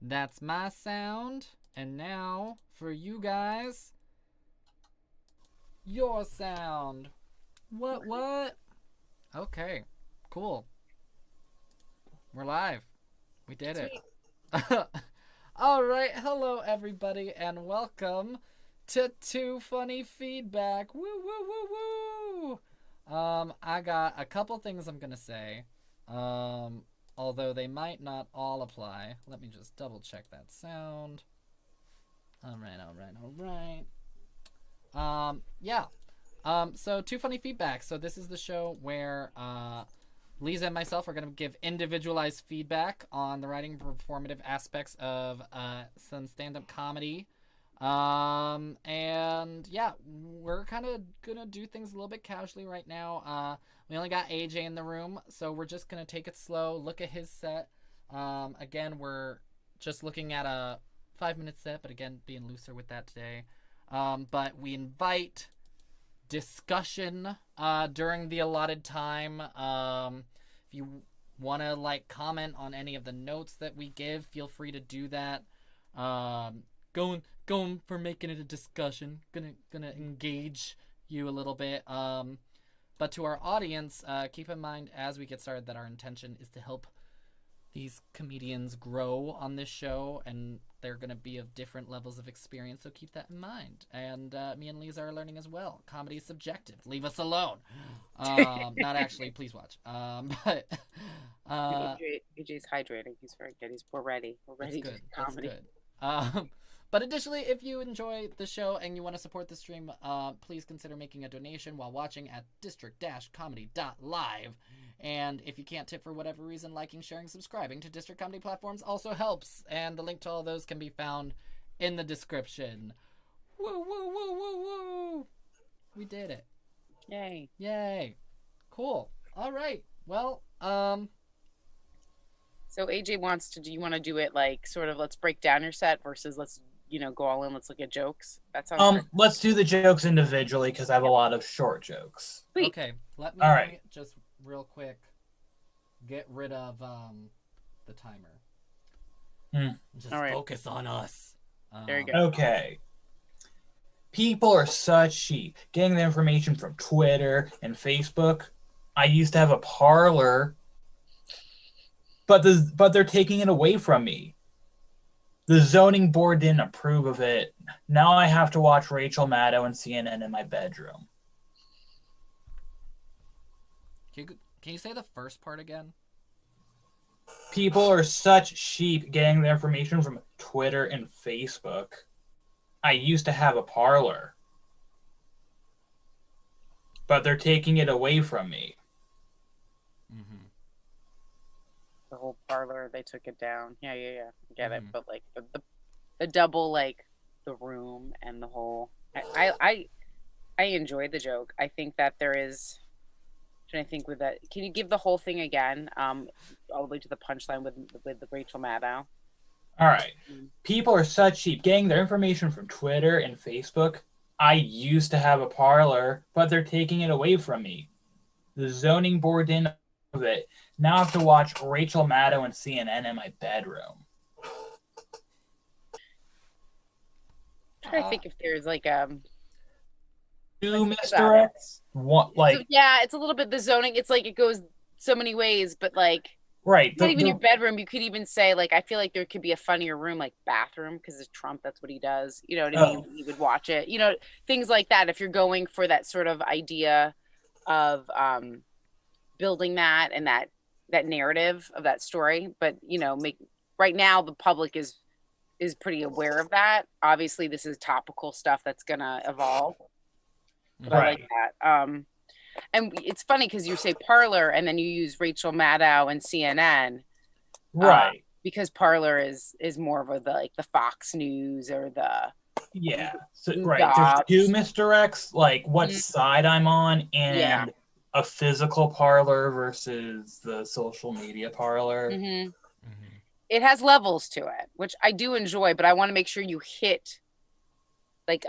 That's my sound. And now, for you guys, your sound. What? Okay, cool. We're live. We did it. All right, hello everybody, and welcome to Too Funny Feedback. Woo woo woo woo. I got a couple things I'm gonna say. Although they might not all apply. Let me just double check that sound. All right. Yeah. So Too Funny Feedback. So this is the show where Liza and myself are going to give individualized feedback on the writing and performative aspects of some stand-up comedy. And yeah, we're kind of going to do things a little bit casually right now. We only got AJ in the room, so we're just going to take it slow, look at his set. Again, we're just looking at a 5-minute set, but again, being looser with that today. But we invite discussion during the allotted time. If you want to comment on any of the notes that we give, feel free to do that. Going for making it a discussion. Gonna engage you a little bit. But to our audience, keep in mind as we get started that our intention is to help these comedians grow on this show, and they're going to be of different levels of experience, so keep that in mind. And me and Lisa are learning as well. Comedy is subjective. Leave us alone. Not actually. Please watch. But AJ's hydrating. We're ready. We're ready to do comedy. That's good. But additionally, if you enjoy the show and you want to support the stream, please consider making a donation while watching at district-comedy.live. And if you can't tip for whatever reason, liking, sharing, subscribing to District Comedy platforms also helps. And the link to all those can be found in the description. Woo, woo, woo, woo, woo. We did it. Yay. Cool. All right. Well, So AJ do you want to do it sort of let's break down your set versus let's, go all in, let's look at jokes? That sounds good. Let's do the jokes individually because I have a lot of short jokes. Sweet. Okay, let me just real quick get rid of the timer. Just focus on us. There you go. Okay. People are such sheep. Getting the information from Twitter and Facebook. I used to have a parlor, but they're taking it away from me. The zoning board didn't approve of it. Now I have to watch Rachel Maddow and CNN in my bedroom. Can you say the first part again? People are such sheep getting the information from Twitter and Facebook. I used to have a parlor, but they're taking it away from me. Mm-hmm. The whole parlor, they took it down. Yeah. I get it. But the double, the room and the whole. I enjoyed the joke. I think that there is. I think with that, can you give the whole thing again? All the way to the punchline with the Rachel Maddow. All right. People are such sheep getting their information from Twitter and Facebook. I used to have a parlor, but they're taking it away from me. The zoning board didn't approve it. Now I have to watch Rachel Maddow and CNN in my bedroom. I'm trying to think if there's two misdirects. One, so, yeah, it's a little bit the zoning. It's it goes so many ways, but right. Not even your bedroom. You could even say I feel like there could be a funnier room bathroom because it's Trump. That's what he does. You know what I mean? He would watch it. Things like that. If you're going for that sort of idea of building that and that narrative of that story, but right now the public is pretty aware of that. Obviously, this is topical stuff that's gonna evolve. But I like that. And it's funny because you say parlor and then you use Rachel Maddow and CNN. Right. Because parlor is more of the Fox News or the. Yeah. So, right. There's two misdirects, what side I'm on and a physical parlor versus the social media parlor. Mm-hmm. Mm-hmm. It has levels to it, which I do enjoy, but I want to make sure you hit the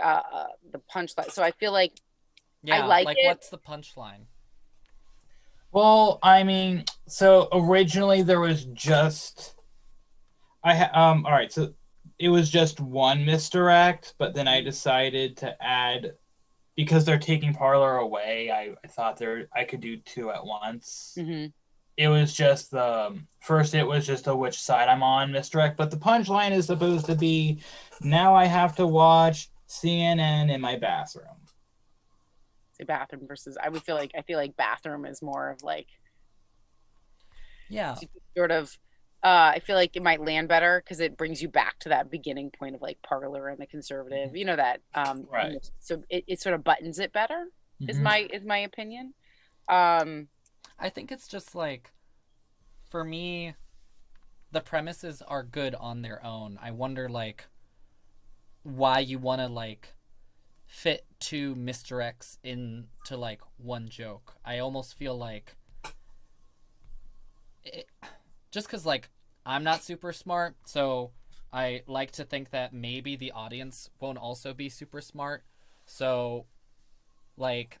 punchline. So I feel like I like it. What's the punchline? Well, I mean, so originally there was just All right, so it was just one misdirect, but then I decided to add because they're taking Parlor away. I thought I could do two at once. Mm-hmm. It was just the first. It was just a which side I'm on misdirect, but the punchline is supposed to be now I have to watch CNN in my bathroom. Say bathroom versus. I feel like bathroom is more of like Yeah. sort of. I feel like it might land better because it brings you back to that beginning point of like Parlor and the conservative. You know that. Right. So it sort of buttons it better. Is Mhm. my opinion. I think it's just like, for me, the premises are good on their own. I wonder, like, why you want to, like, fit two misdirects into, like, one joke. I almost feel like just because, like, I'm not super smart, so I like to think that maybe the audience won't also be super smart. So, like,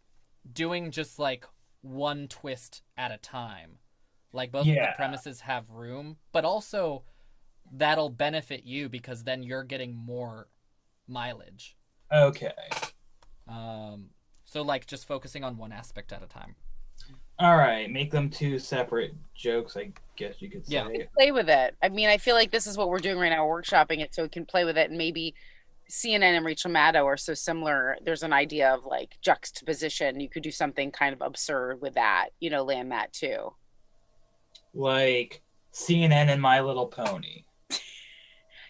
doing just, like, one twist at a time. Like, both of the Yeah. premises have room, but also that'll benefit you because then you're getting more mileage. Okay. So, like, just focusing on one aspect at a time. All right. Make them two separate jokes, I guess you could say. Yeah. Play with it. I mean, I feel like this is what we're doing right now, workshopping it so we can play with it. And maybe CNN and Rachel Maddow are so similar. There's an idea of like juxtaposition. You could do something kind of absurd with that, land that too. Like CNN and My Little Pony.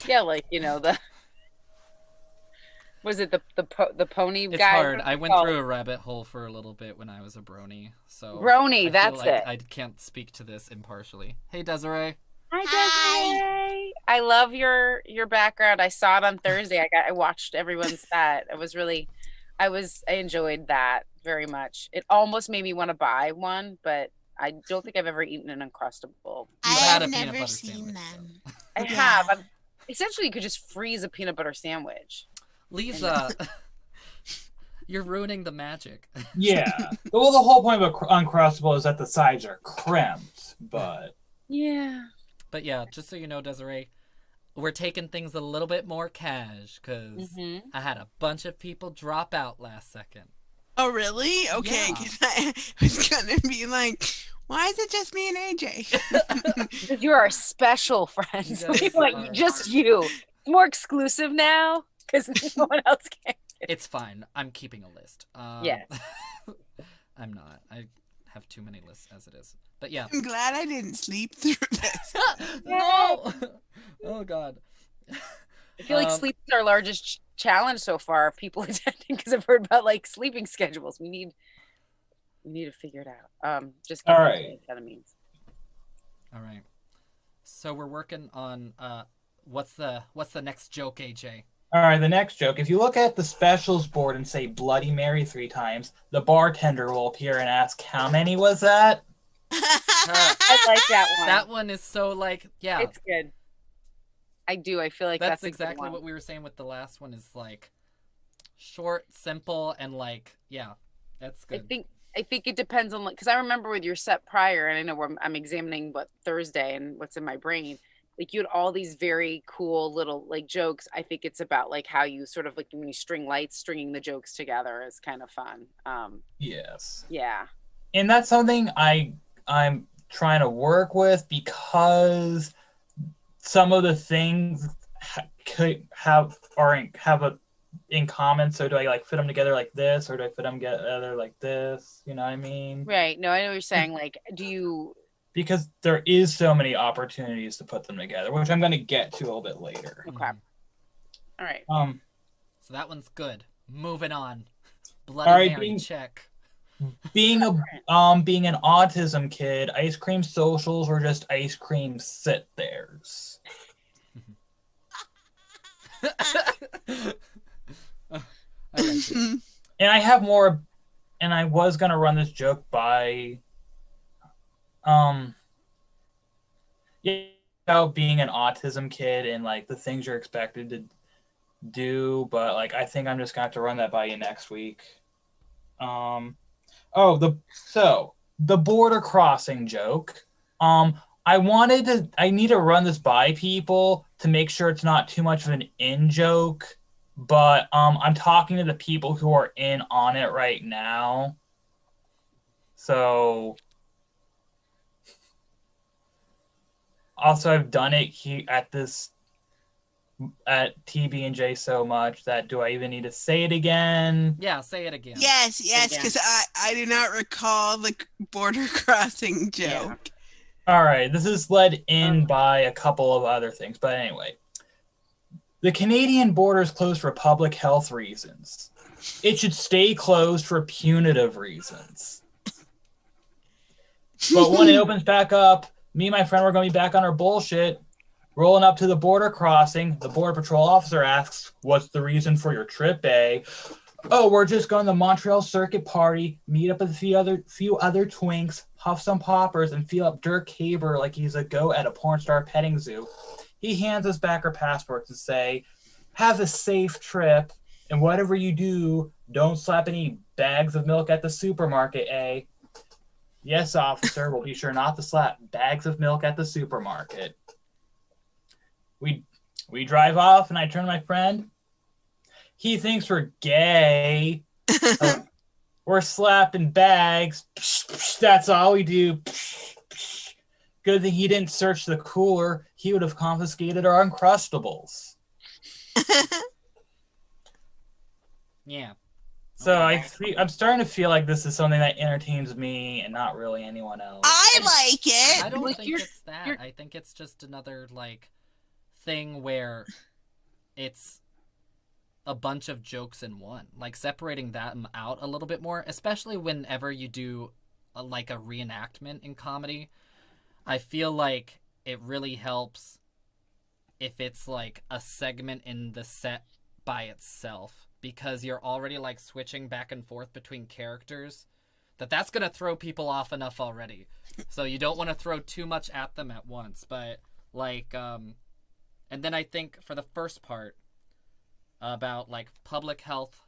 Yeah, like, the was it the pony It's guy? hard. I went through a rabbit hole for a little bit when I was a brony. So Brony, I that's feel like it. I can't speak to this impartially. Hey, Desiree. Hi. I love your background. I saw it on Thursday. I watched everyone's set. I enjoyed that very much. It almost made me want to buy one, but I don't think I've ever eaten an Uncrustable. You've I had have a peanut never butter seen sandwich, them. I Yeah. have. Essentially, you could just freeze a peanut butter sandwich. Lisa, you're ruining the magic. Yeah. Well, the whole point of Uncrustable is that the sides are crimped, but Yeah. But yeah, just so you know, Desiree, we're taking things a little bit more cash because I had a bunch of people drop out last second. Oh, really? Okay. Yeah. 'Cause I was gonna be like, why is it just me and AJ? Because you're our special friends. You guys Like, are- just you. More exclusive now because no one else can. It's fine. I'm keeping a list. Yes. I'm not. I have too many lists as it is. But yeah. I'm glad I didn't sleep through this. No! Oh, God. I feel like sleep is our largest challenge so far of people attending because I've heard about like sleeping schedules. We need to figure it out. Just all right. means. All right. So we're working on what's the next joke, AJ? All right, the next joke. If you look at the specials board and say Bloody Mary 3 times, the bartender will appear and ask, how many was that? I like that one. That one is so like, yeah. It's good. I do. I feel like that's exactly what we were saying with the last one is like short, simple, and like, yeah, that's good. I think it depends on, like, because I remember with your set prior, and I know I'm examining what Thursday and what's in my brain. Like, you had all these very cool little like jokes. I think it's about like how you sort of like when you string lights, stringing the jokes together is kind of fun. Yes. Yeah. And that's something I'm trying to work with because some of the things could have in common. So do I like fit them together like this, or do I fit them together like this? You know what I mean? Right. No, I know what you're saying. Like, do you? Because there is so many opportunities to put them together, which I'm going to get to a little bit later. Okay. All right. So that one's good. Moving on. All Bloody right, Mary check. Being an autism kid, ice cream socials were just ice cream sit theirs. And I have more, and I was gonna run this joke by about being an autism kid and like the things you're expected to do, but like I think I'm just gonna have to run that by you next week. The border crossing joke. I need to run this by people to make sure it's not too much of an in joke, but I'm talking to the people who are in on it right now. So also I've done it at TB&J so much that do I even need to say it again? Yeah, say it again. Yes, Again. because I do not recall the border crossing joke. Yeah. All right, this is led in by a couple of other things, but anyway. The Canadian border is closed for public health reasons. It should stay closed for punitive reasons. But when it opens back up, me and my friend were going to be back on our bullshit. Rolling up to the border crossing, the border patrol officer asks, "What's the reason for your trip, eh?" "Oh, we're just going to the Montreal Circuit Party, meet up with a few other twinks, huff some poppers, and feel up Dirk Haber like he's a goat at a porn star petting zoo." He hands us back our passports and say, "Have a safe trip, and whatever you do, don't slap any bags of milk at the supermarket, eh?" "Yes, officer, we'll be sure not to slap bags of milk at the supermarket." We drive off, and I turn to my friend. "He thinks we're gay. We're slapping bags. That's all we do. Good thing he didn't search the cooler. He would have confiscated our Uncrustables." Yeah. So I'm starting to feel like this is something that entertains me and not really anyone else. I like it. I don't Like, think it's that. I think it's just another thing where it's a bunch of jokes in one. Like separating them out a little bit more, especially whenever you do a reenactment in comedy. I feel like it really helps if it's like a segment in the set by itself, because you're already switching back and forth between characters that's going to throw people off enough already. So you don't want to throw too much at them at once. But and then I think for the first part about public health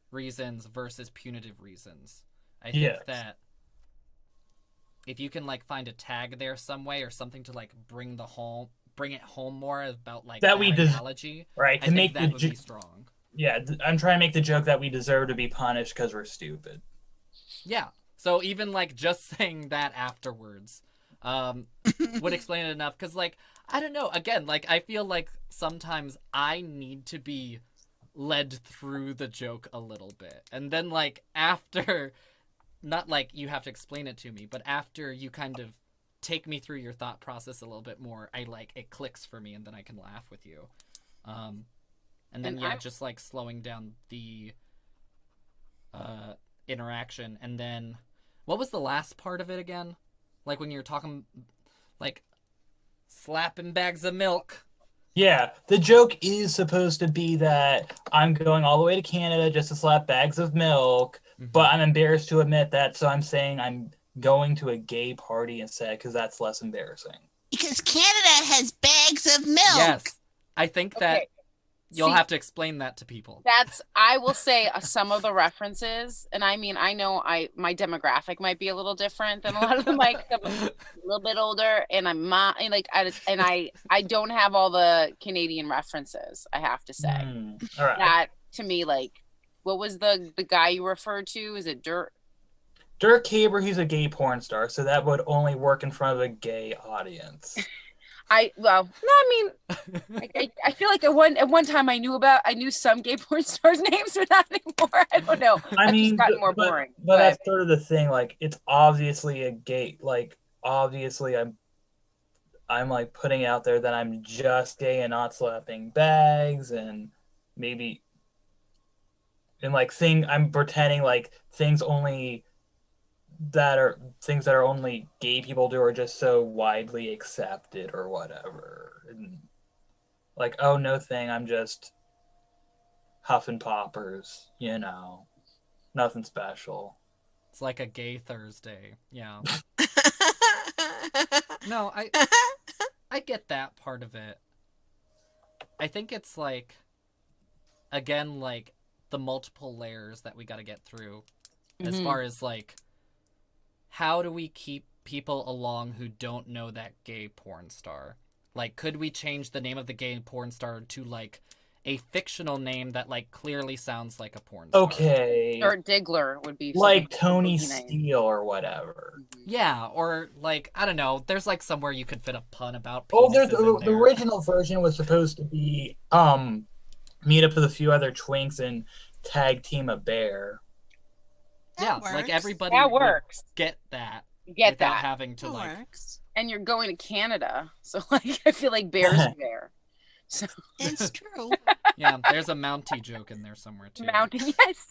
reasons versus punitive reasons, I think that if you can find a tag there some way or something to bring it home more about that analogy, right, I think that would be strong. Yeah, I'm trying to make the joke that we deserve to be punished because we're stupid. Yeah. So even just saying that afterwards would explain it enough, because I don't know, again, I feel like sometimes I need to be led through the joke a little bit, and then after, not you have to explain it to me, but after you kind of take me through your thought process a little bit more, I it clicks for me, and then I can laugh with you. And then just slowing down the interaction. And then what was the last part of it again? When you're talking slapping bags of milk. Yeah, the joke is supposed to be that I'm going all the way to Canada just to slap bags of milk, but I'm embarrassed to admit that, so I'm saying I'm going to a gay party instead because that's less embarrassing. Because Canada has bags of milk. Yes. I think that you'll have to explain that to people. I will say some of the references, and I mean, I know my demographic might be a little different than a lot of them. I'm a little bit older, and I don't have all the Canadian references. I have to say, all right. That to me, what was the guy you referred to? Is it Dirk Haber? He's a gay porn star, so that would only work in front of a gay audience. I feel like at one time I knew some gay porn stars' names, but not anymore. I don't know. I've just gotten more boring. But that's sort of the thing. It's obviously a gay. Obviously, I'm putting out there that I'm just gay and not slapping bags, and maybe, and I'm pretending things that are only gay people do are just so widely accepted or whatever. And oh, no thing, I'm just huffing poppers, nothing special. It's like a gay Thursday. Yeah. No, I get that part of it. I think it's again, the multiple layers that we got to get through as far as how do we keep people along who don't know that gay porn star? Like, could we change the name of the gay porn star to, like, a fictional name that, like, clearly sounds like a porn star? Okay. Dirt Diggler would be Like something Tony boogie name. Steele or whatever. Yeah, or, like, I don't know. There's, like, somewhere you could fit a pun about Oh, penises there's in the there. original version was supposed to be meet up with a few other twinks and tag team a bear. Yeah, That like, works. everybody That would works. get that Get without that. having to, That like... works. And you're going to Canada, so like I feel like bears are there. So It's true. Yeah, there's a Mountie joke in there somewhere, too. mountain, yes.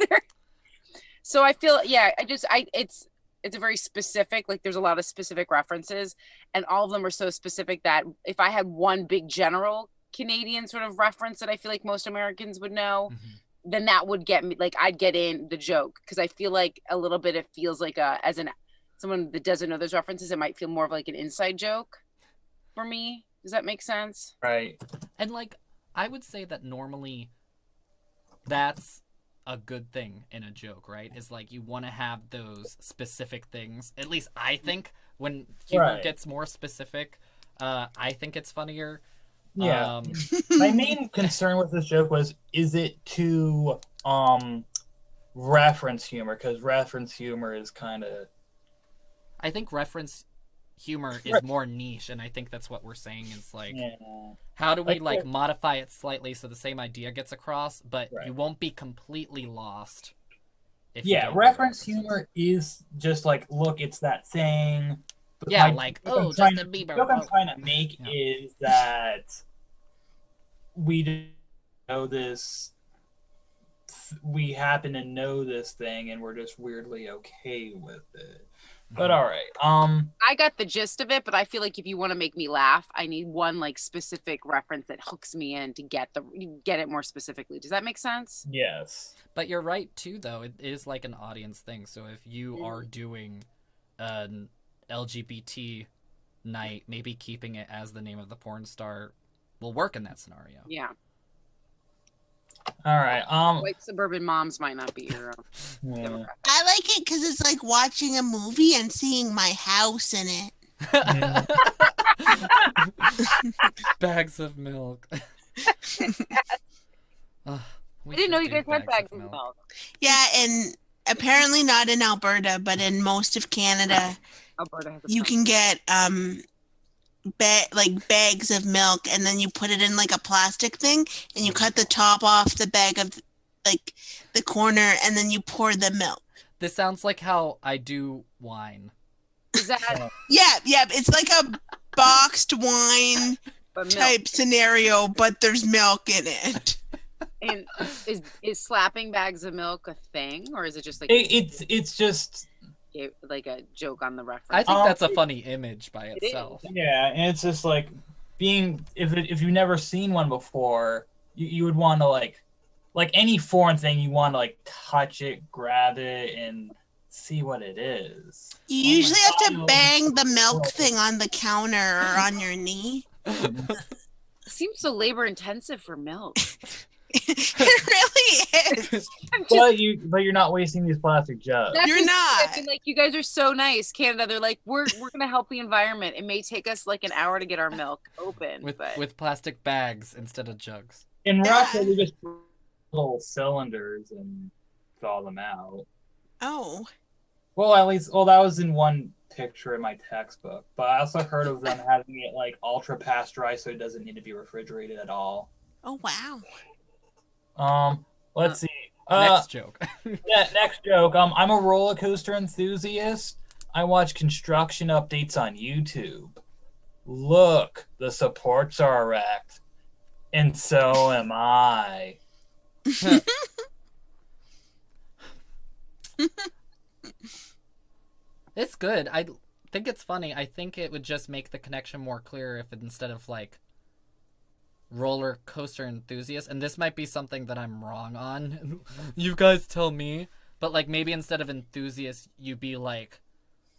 So I feel, it's a very specific, like there's a lot of specific references, and all of them are so specific that if I had one big general Canadian sort of reference that I feel like most Americans would know, then that would get me, like I'd get in the joke, because I feel like a little bit it feels like someone that doesn't know those references, it might feel more of like an inside joke for me. Does that make sense? Right. And, like, I would say that normally that's a good thing in a joke, right? Is, like, you want to have those specific things. At least I think when humor gets more specific, I think it's funnier. Yeah. My main concern with this joke was, is it too reference humor? Because reference humor is kind of... I think reference humor is more niche, and I think that's what we're saying is, like, how do we, like, modify it slightly so the same idea gets across, but you won't be completely lost. If you don't reference humor is just like, look, it's that thing. But yeah, like, oh, Justin Bieber. The joke I'm trying to make is that we know this, we happen to know this thing, and we're just weirdly okay with it. But all right. I got the gist of it, but I feel like if you want to make me laugh, I need one like specific reference that hooks me in to get it more specifically. Does that make sense? Yes. But you're right too, though. It is like an audience thing. So if you are doing an LGBT night, maybe keeping it as the name of the porn star will work in that scenario. Yeah. All right. White suburban moms might not be your demographic. I like it because it's like watching a movie and seeing my house in it. Bags of milk. I didn't know you guys had bags of milk. Yeah, and apparently not in Alberta, but in most of Canada, Alberta has you can get bags of milk, and then you put it in like a plastic thing, and you cut the top off the bag of like the corner, and then you pour the milk. This sounds like how I do wine. Is that Yeah, it's like a boxed wine type scenario, but there's milk in it. And is slapping bags of milk a thing, or is it just like it's just like a joke on the reference? I think that's a funny image by itself. Yeah, and it's just like being if you've never seen one before, you would want to like any foreign thing, you want to like touch it, grab it, and see what it is. You usually have to bang the milk thing on the counter or on your knee. Seems so labor intensive for milk. It really is. But you're not wasting these plastic jugs. You're not. I mean, like, you guys are so nice, Canada. They're like, we're gonna help the environment. It may take us like an hour to get our milk open, with plastic bags instead of jugs. In Russia, we just put little cylinders and thaw them out. Oh. Well, that was in one picture in my textbook. But I also heard of them having it like ultra pasteurized, so it doesn't need to be refrigerated at all. Oh wow. Let's see. Next joke. Next joke. I'm a roller coaster enthusiast. I watch construction updates on YouTube. Look, the supports are erect. And so am I. It's good. I think it's funny. I think it would just make the connection more clear if instead of like roller coaster enthusiast, and this might be something that I'm wrong on. You guys tell me. But like maybe instead of enthusiast, you be like,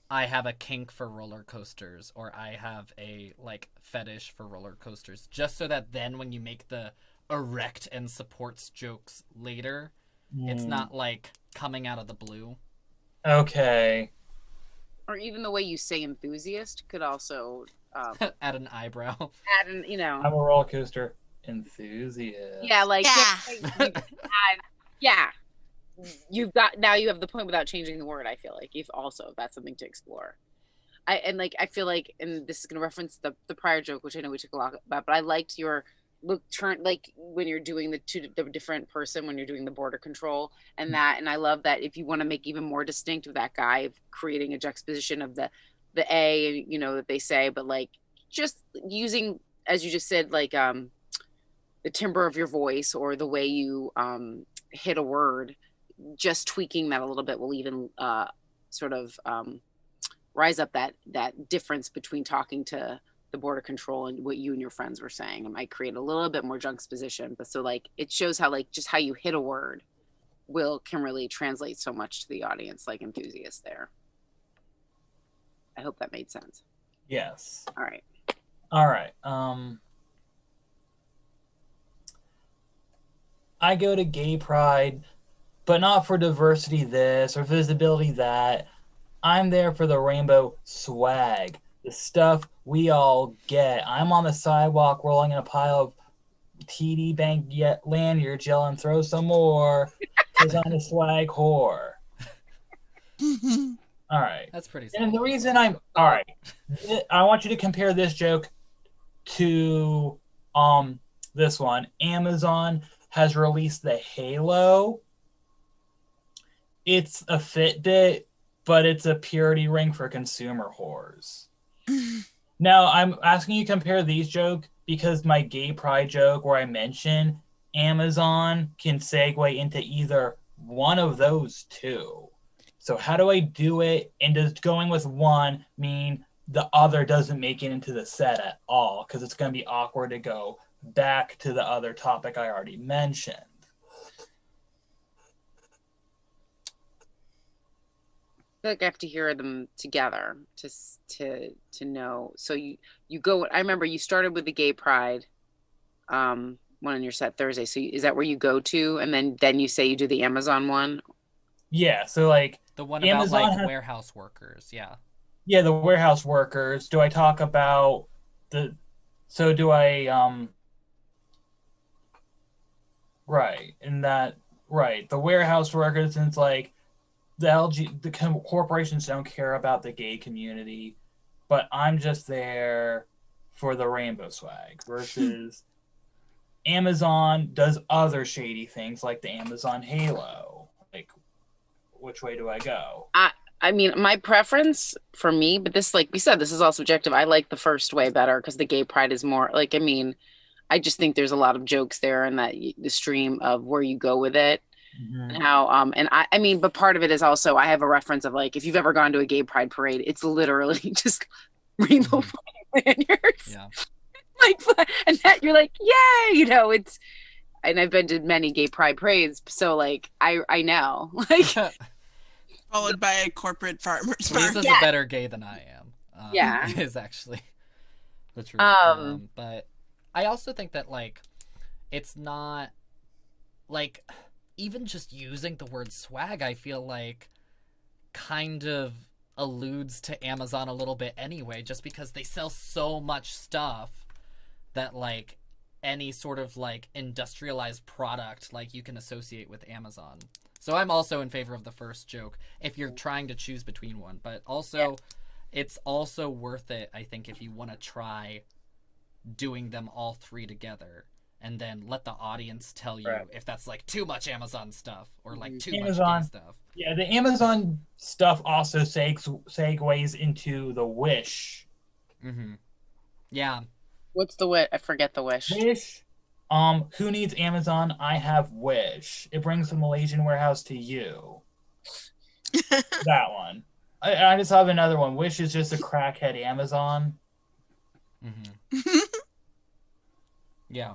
I have a kink for roller coasters, or I have a like fetish for roller coasters, just so that then when you make the erect and supports jokes later, it's not like coming out of the blue. Okay. Or even the way you say enthusiast could also Add an eyebrow. add an, you know. I'm a roller coaster enthusiast. Yeah, like Yeah. yeah. You've got now you have the point without changing the word. I feel like if also that's something to explore. I feel like, and this is going to reference the prior joke, which I know we took a lot about, but I liked your turn, like when you're doing the different person when you're doing the border control and that, and I love that if you want to make even more distinct of that guy, of creating a juxtaposition of the a, you know, that they say, but like just using, as you just said, like the timbre of your voice or the way you hit a word, just tweaking that a little bit will even sort of rise up that difference between talking to the border control and what you and your friends were saying. It might create a little bit more juxtaposition, but so like it shows how like just how you hit a word can really translate so much to the audience, like enthusiasts there. I hope that made sense. Yes. All right. All right. I go to gay pride, but not for diversity this or visibility that. I'm there for the rainbow swag, the stuff we all get. I'm on the sidewalk rolling in a pile of TD Bank lanyards yelling, throw some more, because I'm a swag whore. All right. That's pretty And solid. the reason all right, I want you to compare this joke to this one. Amazon has released the Halo. It's a Fitbit, but it's a purity ring for consumer whores. Now, I'm asking you to compare these jokes because my gay pride joke where I mention Amazon can segue into either one of those two. So how do I do it? And does going with one mean the other doesn't make it into the set at all? Because it's going to be awkward to go back to the other topic I already mentioned. I feel like I have to hear them together to know. So you go. I remember you started with the gay pride, one on your set Thursday. So is that where you go to, and then you say you do the Amazon one? Yeah. So like The one Amazon about like has, warehouse workers. Yeah. yeah, the warehouse workers. Do I talk about the? So do I right in that right the warehouse workers, and it's like the corporations don't care about the gay community, but I'm just there for the rainbow swag versus Amazon does other shady things like the Amazon Halo. Like, which way do I go? I mean, my preference for me, but this, like we said, this is all subjective. I like the first way better because the gay pride is more like, I mean, I just think there's a lot of jokes there and that the stream of where you go with it. And how and I mean, but part of it is also I have a reference of like if you've ever gone to a gay pride parade, it's literally just rainbow lanyards. Yeah. Like and that you're like, yay, you know, it's and I've been to many gay pride parades, so like I know. Like Followed by a corporate farmer's market. Lisa's a better gay than I am. Yeah. Is actually the truth. But I also think that like it's not like even just using the word swag, I feel like kind of alludes to Amazon a little bit anyway, just because they sell so much stuff that like any sort of like industrialized product like you can associate with Amazon. So I'm also in favor of the first joke if you're trying to choose between one, but also it's also worth it, I think, if you want to try doing them all three together. And then let the audience tell you if that's like too much Amazon stuff or like too much gay stuff. Yeah, the Amazon stuff also segues into the Wish. Mm-hmm. Yeah. What's the wish? I forget the wish. Wish. Who needs Amazon? I have Wish. It brings the Malaysian warehouse to you. That one. I just have another one. Wish is just a crackhead Amazon. Mm-hmm. Yeah.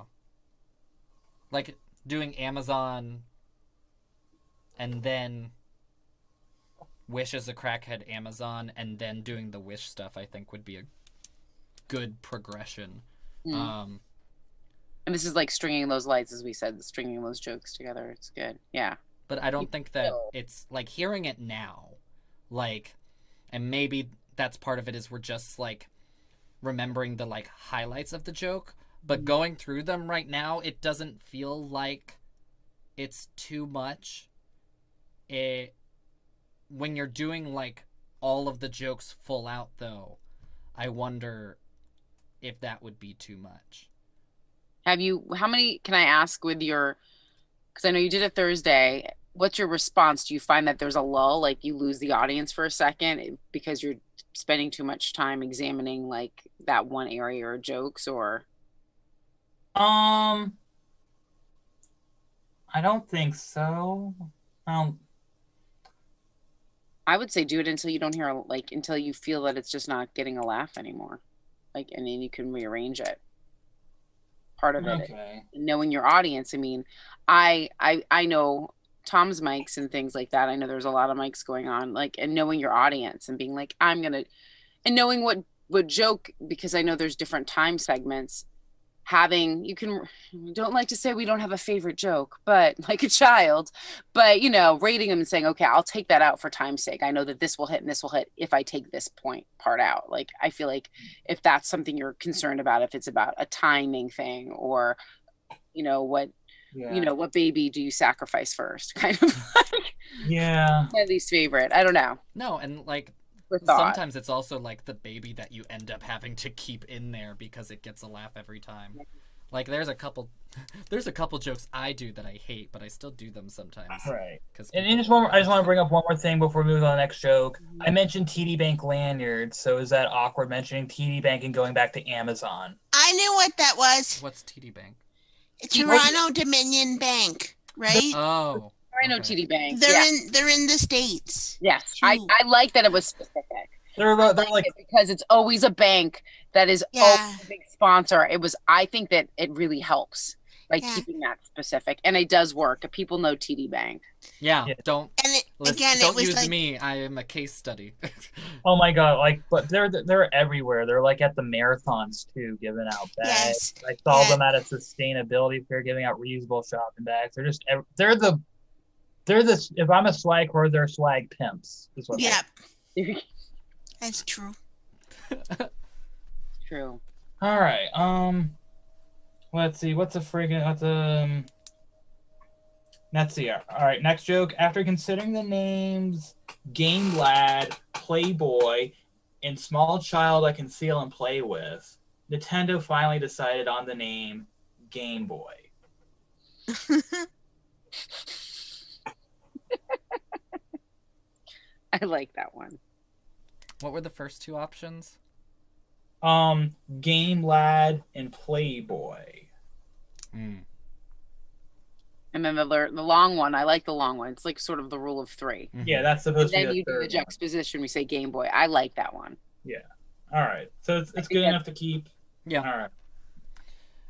Like doing Amazon and then Wish as a crackhead Amazon and then doing the Wish stuff, I think would be a good progression. And this is like stringing those lights, as we said, stringing those jokes together. It's good. Yeah. But I don't think that it's like hearing it now, like And maybe that's part of it, is we're just like remembering the like highlights of the joke, but going through them right now, it doesn't feel like it's too much. When you're doing like all of the jokes full out though, I wonder if that would be too much. How many can I ask with your, because I know you did it Thursday. What's your response? Do you find that there's a lull, like you lose the audience for a second because you're spending too much time examining like that one area or jokes, or? I don't think so. I would say do it until you don't hear, like, until you feel that it's just not getting a laugh anymore. Like, and then you can rearrange it. Part of it, Okay. knowing your audience. I mean, I know Tom's mics and things like that. I know there's a lot of mics going on, like, and knowing your audience and being like, and knowing what joke, because I know there's different time segments. Don't like to say we don't have a favorite joke, but like a child, but rating them and saying, okay, I'll take that out for time's sake. I know that this will hit and this will hit if I take this part out. Like, I feel like if that's something you're concerned about, if it's about a timing thing, or, what baby do you sacrifice first? Kind of like, yeah. my least favorite. I don't know. No, and like, sometimes it's also like the baby that you end up having to keep in there because it gets a laugh every time. Like there's a couple jokes I do that I hate, but I still do them sometimes. Right. And I just want to bring up one more thing before we move on to the next joke. I mentioned TD Bank lanyards, so is that awkward mentioning TD Bank and going back to Amazon? I knew what that was. What's TD Bank? Toronto Dominion Bank, right? Oh. I know TD Bank. They're in the States. Yes. I like that it was specific. They're like because it's always a bank that is always a big sponsor. I think that it really helps by keeping that specific, and it does work. People know TD Bank. Yeah. Don't use like, me. I am a case study. Oh my god! But they're everywhere. They're like at the marathons too, giving out bags. Yes. I saw them at a sustainability fair giving out reusable shopping bags. They're the if I'm a swag whore, they're swag pimps. Yep. That's true. True. All right. Let's see. Let's see. All right. Next joke. After considering the names Game Lad, Playboy, and Small Child I Conceal and Play With, Nintendo finally decided on the name Game Boy. I like that one. What were the first two options? Game Lad and Playboy. And then the long one. I like the long one. It's like sort of the rule of three. Mm-hmm. Yeah, that's supposed to be the third one. Then you do the juxtaposition. We say Game Boy. I like that one. Yeah. All right. So it's good enough to keep. Yeah. All right.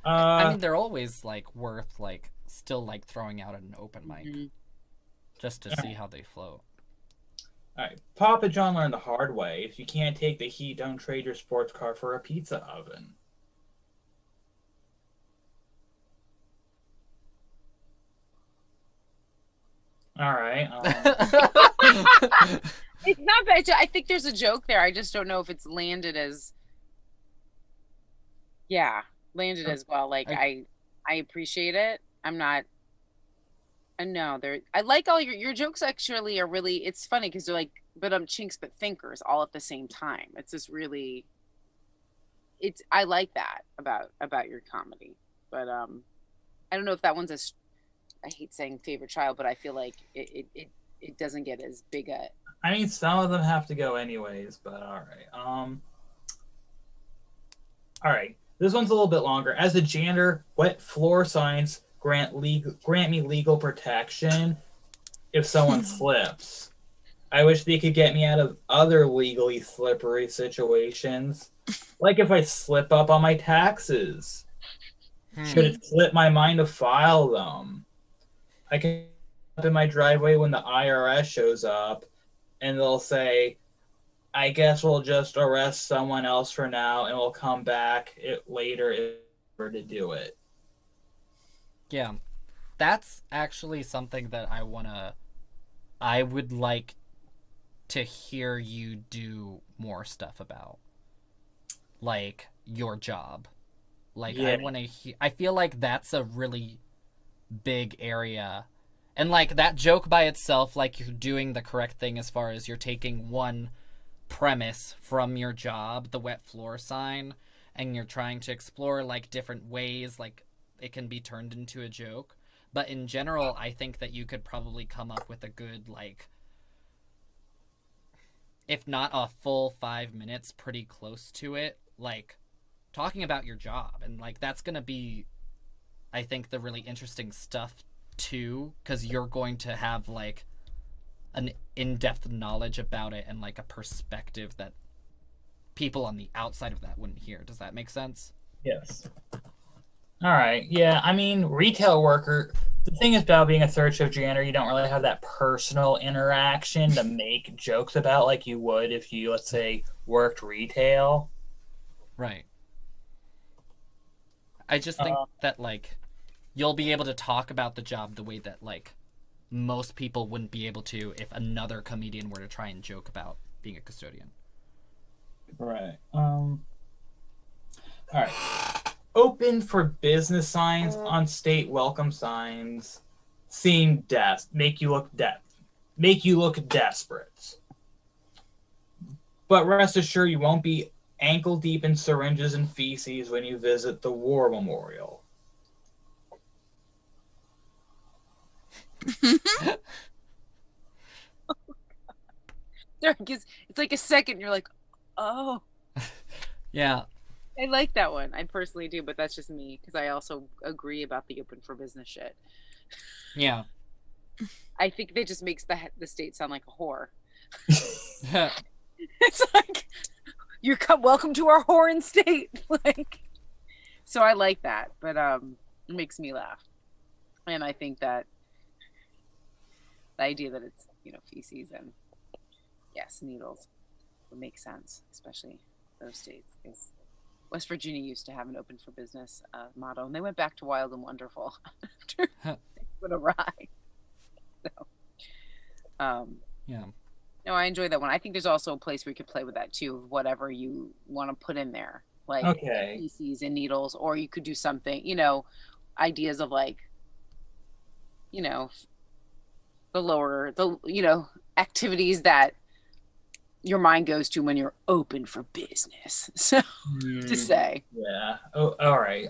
I mean, they're always like worth like still like throwing out at an open mic, just to see how they float. All right. Papa John learned the hard way. If you can't take the heat, don't trade your sports car for a pizza oven. All right. It's not bad. I think there's a joke there. I just don't know if it's landed as. Yeah, landed as well. Like I appreciate it. I'm not. No, I like all your jokes. Actually, are really. It's funny because they're like, but chinks but thinkers all at the same time. It's just really. I like that about your comedy, but I don't know if that one's as. I hate saying favorite child, but I feel like it doesn't get as big a. I mean, some of them have to go anyways, but all right. All right. This one's a little bit longer. As a janitor, what floor signs grant me legal protection if someone slips? I wish they could get me out of other legally slippery situations, like if I slip up on my taxes. Should it slip my mind to file them? I can up in my driveway when the IRS shows up, and they'll say, I guess we'll just arrest someone else for now, and we'll come back later if we're to do it. Yeah. That's actually something that I would like to hear you do more stuff about, like, your job. Like, Yeah. I feel like that's a really big area. And, like, that joke by itself, like, you're doing the correct thing as far as you're taking one premise from your job, the wet floor sign, and you're trying to explore, like, different ways, like, it can be turned into a joke. But in general, I think that you could probably come up with a good, like, if not a full 5 minutes, pretty close to it, like, talking about your job. And, like, that's gonna be, I think, the really interesting stuff too, because you're going to have, like, an in-depth knowledge about it and, like, a perspective that people on the outside of that wouldn't hear. Does that make sense? Yes. All right. Yeah. I mean, retail worker. The thing is about being a third shift janitor, you don't really have that personal interaction to make jokes about like you would if you, let's say, worked retail. Right. I just think that, like, you'll be able to talk about the job the way that, like, most people wouldn't be able to if another comedian were to try and joke about being a custodian. Right. All right. Open for business signs on state welcome signs seem make you look desperate. But rest assured you won't be ankle deep in syringes and feces when you visit the war memorial. It's like a second. You're like, oh. Yeah. I like that one. I personally do, but that's just me because I also agree about the open for business shit. Yeah. I think that just makes the state sound like a whore. It's like welcome to our whoring state. Like, so I like that, but it makes me laugh, and I think that the idea that it's feces and yes needles would make sense, especially those states, because West Virginia used to have an open for business motto, and they went back to wild and wonderful after they went awry. So, yeah. no, I enjoy that one. I think there's also a place where you could play with that too, of whatever you want to put in there, like feces and needles, or you could do something, ideas of like, the activities that your mind goes to when you're open for business. So to say. Yeah. Oh, all right.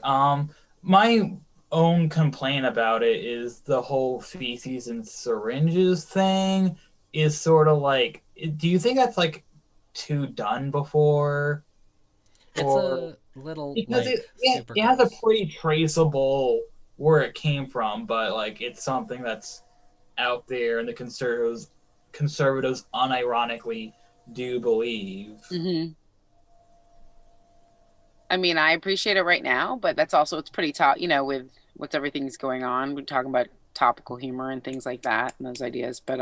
My own complaint about it is the whole feces and syringes thing is sort of like, do you think that's like too done before? It's a little, because like, it has a pretty traceable where it came from, but like it's something that's out there and the conservatives unironically do believe. Mm-hmm. I mean, I appreciate it right now, but that's also, it's pretty with what's everything's going on. We're talking about topical humor and things like that and those ideas, but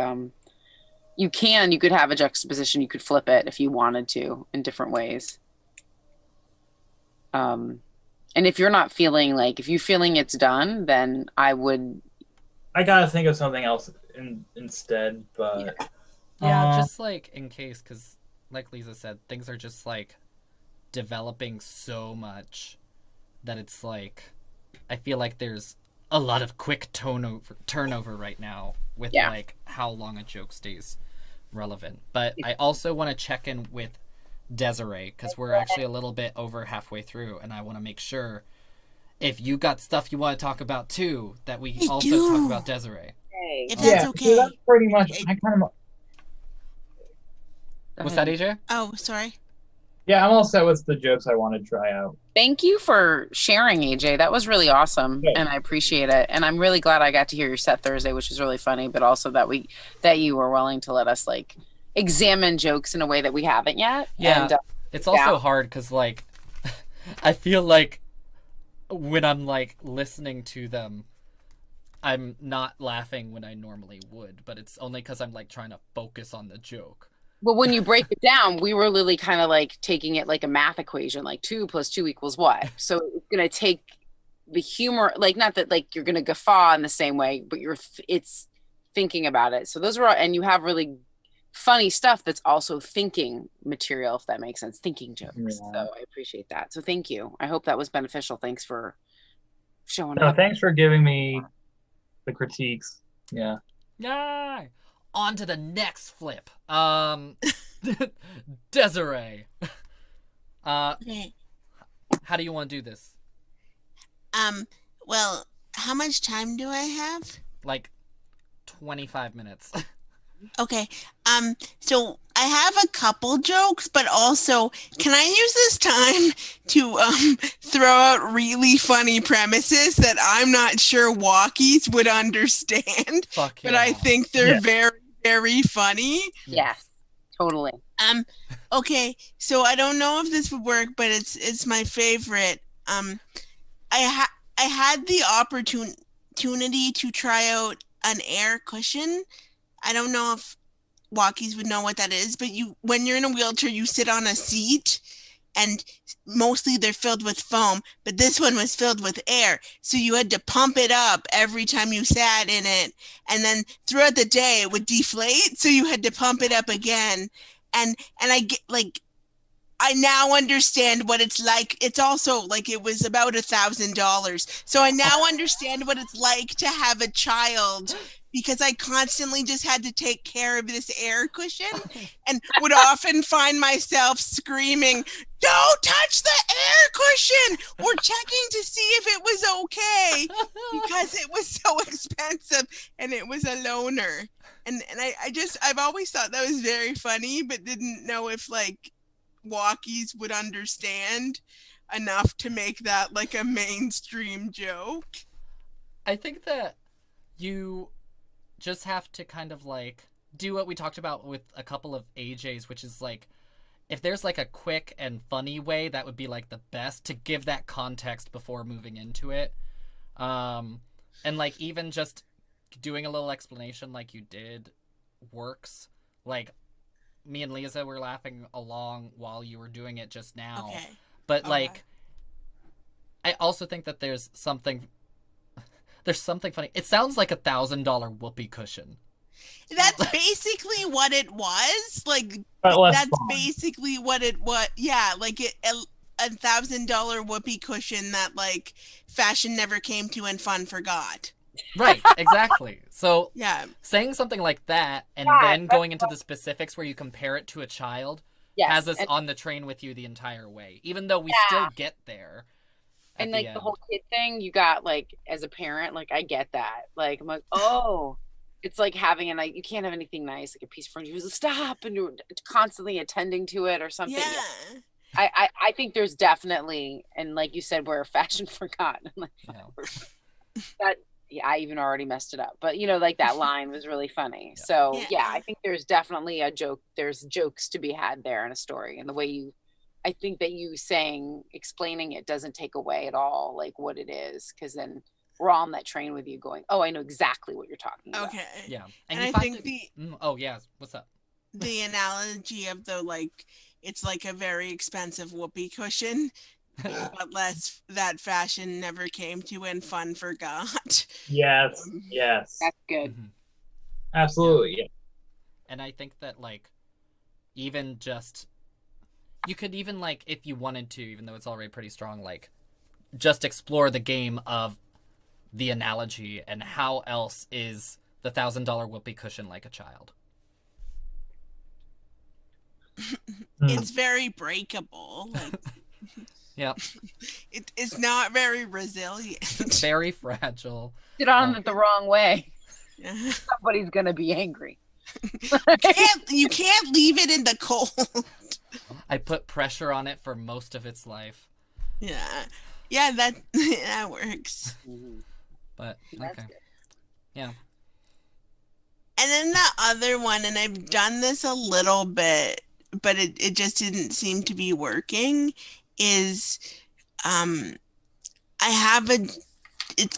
you could have a juxtaposition, you could flip it if you wanted to in different ways. And if you're not feeling like, if you're feeling it's done, then I gotta think of something else instead, but yeah, just like in case, because like Lisa said, things are just like developing so much that it's like, I feel like there's a lot of quick turnover right now with like how long a joke stays relevant. But I also want to check in with Desiree, because we're actually a little bit over halfway through, and I want to make sure if you got stuff you want to talk about too, that we also talk about Desiree. If that's okay. So that's pretty much. What's that, AJ? Oh, sorry. Yeah, I'm all set with the jokes I want to try out. Thank you for sharing, AJ. That was really awesome, and I appreciate it. And I'm really glad I got to hear your set Thursday, which was really funny, but also that you were willing to let us like examine jokes in a way that we haven't yet. Yeah, and, it's also hard because like I feel like when I'm like listening to them, I'm not laughing when I normally would, but it's only because I'm like trying to focus on the joke. Well, when you break it down, we were literally kind of like taking it like a math equation, like 2 + 2 = what? So it's going to take the humor, like not that like you're going to guffaw in the same way, but it's thinking about it. So those were, and you have really funny stuff that's also thinking material, if that makes sense, thinking jokes. Yeah. So I appreciate that. So thank you. I hope that was beneficial. Thanks for showing No, up. thanks for giving me the critiques. Yeah. Yay! On to the next flip. Desiree. Okay. How do you want to do this? Well, how much time do I have? Like 25 minutes. Okay. So I have a couple jokes, but also, can I use this time to throw out really funny premises that I'm not sure walkies would understand, Fuck but yeah. I think they're Yeah. very, very funny. Yes, totally. Okay, so I don't know if this would work, but it's my favorite. I had the opportunity to try out an air cushion. I don't know if walkies would know what that is, but when you're in a wheelchair, you sit on a seat, and mostly they're filled with foam, but this one was filled with air. So you had to pump it up every time you sat in it, and then throughout the day it would deflate, so you had to pump it up again. And I get like, I now understand what it's like. It's also like it was about $1,000. So I now understand what it's like to have a child, because I constantly just had to take care of this air cushion and would often find myself screaming, "Don't touch the air cushion!" or checking to see if it was okay, because it was so expensive and it was a loaner. And I've always thought that was very funny, but didn't know if like walkies would understand enough to make that like a mainstream joke. I think that you just have to kind of like do what we talked about with a couple of AJs, which is like, if there's like a quick and funny way, that would be like the best to give that context before moving into it. And like even just doing a little explanation like you did works. Like me and Liza were laughing along while you were doing it just now. Okay. But Okay. like, I also think that there's something funny. It sounds like $1,000 whoopee cushion. That's basically what it was. Like But less that's fun. basically what it was. Yeah, like $1,000 whoopee cushion that like fashion never came to and fun forgot. Right, exactly. So Yeah. saying something like that and Yeah, then going into the specifics where you compare it to a child Yes. has us and, on the train with you the entire way, even though we still get there. at and like the end. whole kid thing, you got like as a parent, like I get that. Like I'm like, oh, it's like having you can't have anything nice, like a piece of furniture. You just stop, and you're constantly attending to it or something. Yeah. I think there's definitely, and like you said, where fashion forgot. Like, Yeah. that I even already messed it up, but like that line was really funny. Yeah. So Yeah. I think there's definitely a joke. There's jokes to be had there in a story, and the way I think that you explaining it doesn't take away at all like what it is, because then we're all on that train with you going, oh, I know exactly what you're talking about. Okay. Yeah. And you I find think that... Oh, yeah. What's up? the analogy of the like, it's like a very expensive whoopee cushion, but less that fashion never came to and fun forgot. Yes. Yes. That's good. Mhm. Absolutely. Yeah. And I think that, like, even just... You could even, like, if you wanted to, even though it's already pretty strong, like, just explore the game of the analogy and how else is the $1,000 whoopee cushion like a child. It's very breakable. Like, Yeah. it's not very resilient. Very fragile. Sit on it the wrong way. Yeah. Somebody's gonna be angry. You can't leave it in the cold. I put pressure on it for most of its life. Yeah, that works. But, That's okay. good. Yeah. And then the other one, and I've done this a little bit, but it just didn't seem to be working, is it's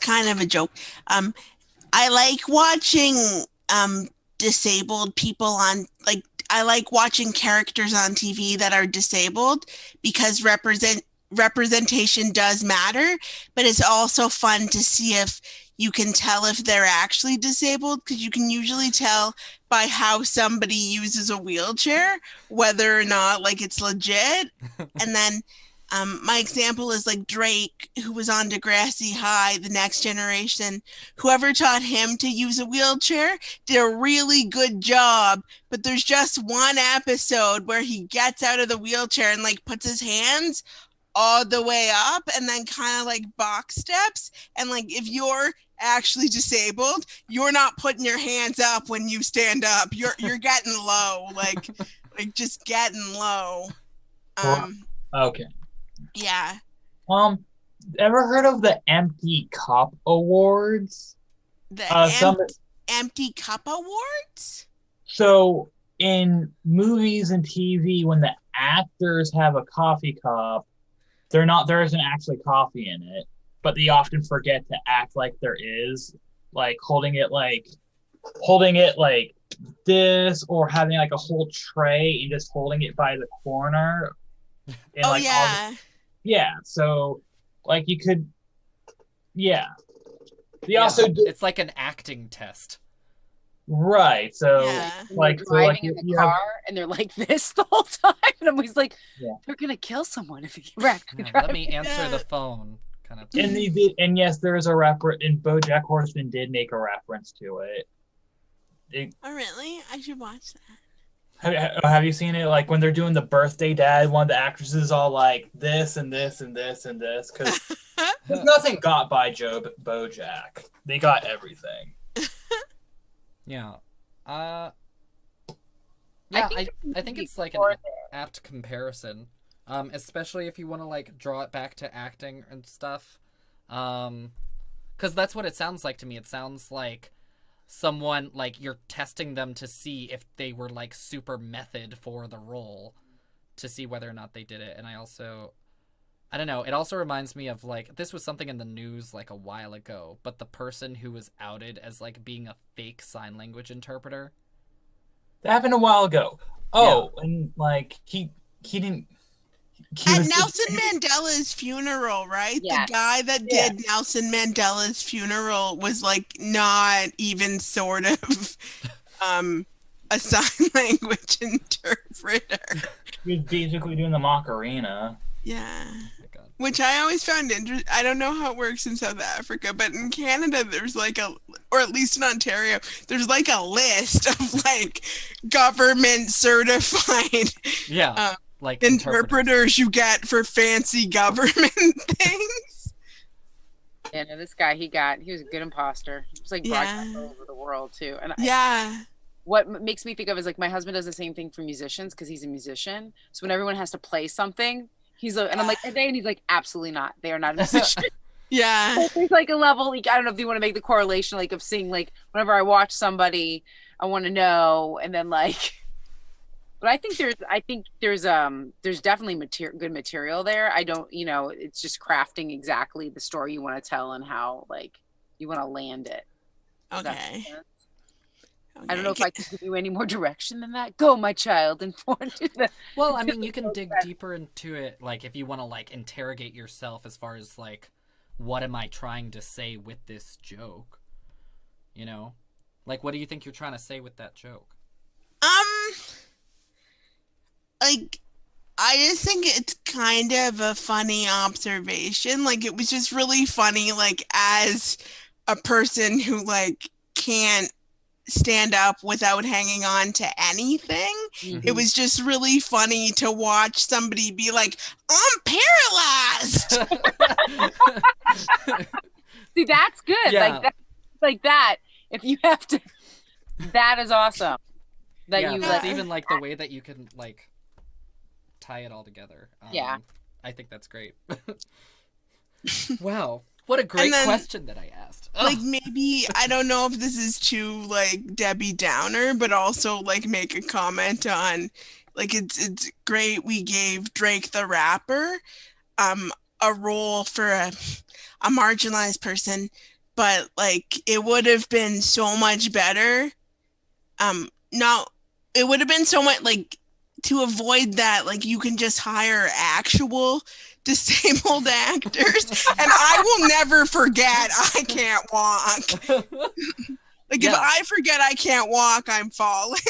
kind of a joke. I like watching disabled people on, like, I like watching characters on TV that are disabled, because representation does matter, but it's also fun to see if you can tell if they're actually disabled, because you can usually tell by how somebody uses a wheelchair whether or not like it's legit. And then my example is like Drake, who was on Degrassi High, The Next Generation. Whoever taught him to use a wheelchair did a really good job, but there's just one episode where he gets out of the wheelchair and like puts his hands all the way up and then kind of like box steps. And like if you're actually disabled, you're not putting your hands up when you stand up. You're getting low, like just getting low. Okay. Yeah. Ever heard of the Empty Cup Awards? The Empty Cup Awards? So in movies and TV, when the actors have a coffee cup, there isn't actually coffee in it, but they often forget to act like there is, like holding it like this, or having like a whole tray and just holding it by the corner. And, oh like, yeah. Yeah, so like you could, yeah. It's like an acting test. Right. So like driving in the car and they're like this the whole time, and I'm always like, they're gonna kill someone if you let me answer the phone, kind of thing. And they did, and yes, there is a reference, and BoJack Horseman did make a reference to it. Oh really? I should watch that. Have you seen it? Like when they're doing the birthday dad, one of the actresses is all like this and this and this and this, because nothing got by BoJack. They got everything. Yeah. I think it's like an apt comparison. Especially if you want to like draw it back to acting and stuff. Because that's what it sounds like to me. It sounds like someone, like, you're testing them to see if they were like super method for the role, to see whether or not they did it. And I don't know, it also reminds me of, like, this was something in the news like a while ago, but the person who was outed as like being a fake sign language interpreter. That happened a while ago. And like he didn't. At Nelson Mandela's funeral, right? Yeah. The guy that did Nelson Mandela's funeral was like not even sort of a sign language interpreter. He was basically doing the Macarena. Yeah. Which I always found interesting. I don't know how it works in South Africa, but in Canada, there's like or at least in Ontario, there's like a list of like government certified like interpreters you get for fancy government things. Yeah, no, this guy, he was a good imposter. He was like broadcast all over the world too. And what makes me think of is like my husband does the same thing for musicians because he's a musician. So when everyone has to play something, and I'm like, are they? And he's like, absolutely not. They are not a musician. Yeah. There's like a level, like, I don't know if you want to make the correlation, like of seeing, like, whenever I watch somebody, I want to know, and then like, but I think there's definitely good material there. I don't, it's just crafting exactly the story you want to tell and how like you want to land it. Okay. I don't know if I can give you any more direction than that. Go, my child, and Well, I mean, you can dig deeper into it, like if you want to like interrogate yourself as far as like, what am I trying to say with this joke? Like, what do you think you're trying to say with that joke? Like, I just think it's kind of a funny observation. Like, it was just really funny, like, as a person who like can't stand up without hanging on to anything. Mm-hmm. It was just really funny to watch somebody be like, I'm paralyzed. See, that's good. Yeah. Like that. If you have to, that is awesome. That's even like the way that you can like tie it all together. I think that's great. Wow. What a great question that I asked. Like, maybe, I don't know if this is too, like, Debbie Downer, but also, like, make a comment on, like, it's great we gave Drake the rapper a role for a marginalized person, but, like, it would have been so much better. It would have been so much, like, to avoid that, like you can just hire actual disabled actors, and I will never forget I can't walk. Like if I forget I can't walk, I'm falling.